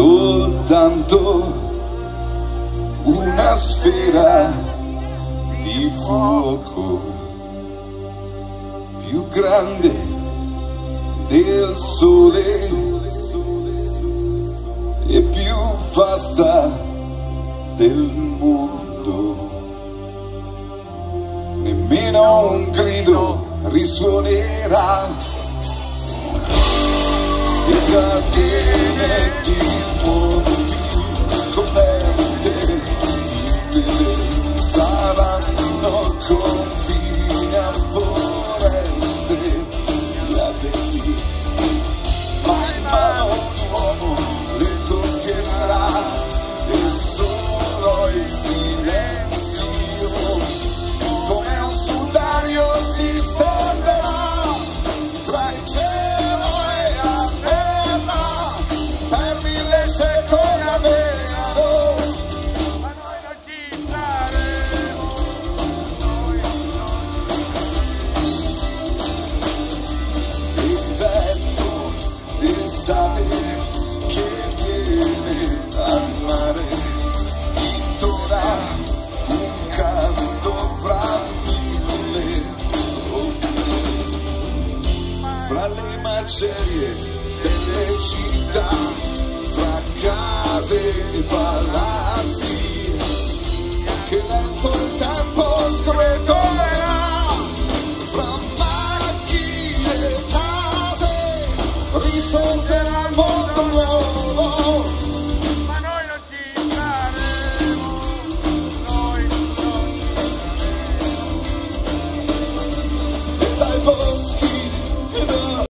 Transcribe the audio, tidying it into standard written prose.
soltanto una sfera di fuoco più grande del sole e più vasta del mondo. Nemmeno un grido risuonerà e catene di monti coperte di pelle saranno confini a foreste latenti, ma in mano d'uomo le toccherà e solo il silenzio come un sudario si stenderà tra il cielo e la terra per 1000 secoli almeno. Ma noi non ci saremo, inverno, estate che viene al mare, intora un canto fra 1000 occhi, fra le macerie delle città, fra case e palazzi, che lento il tempo scretorà, fra macchine e case risorgerà il mondo nuovo.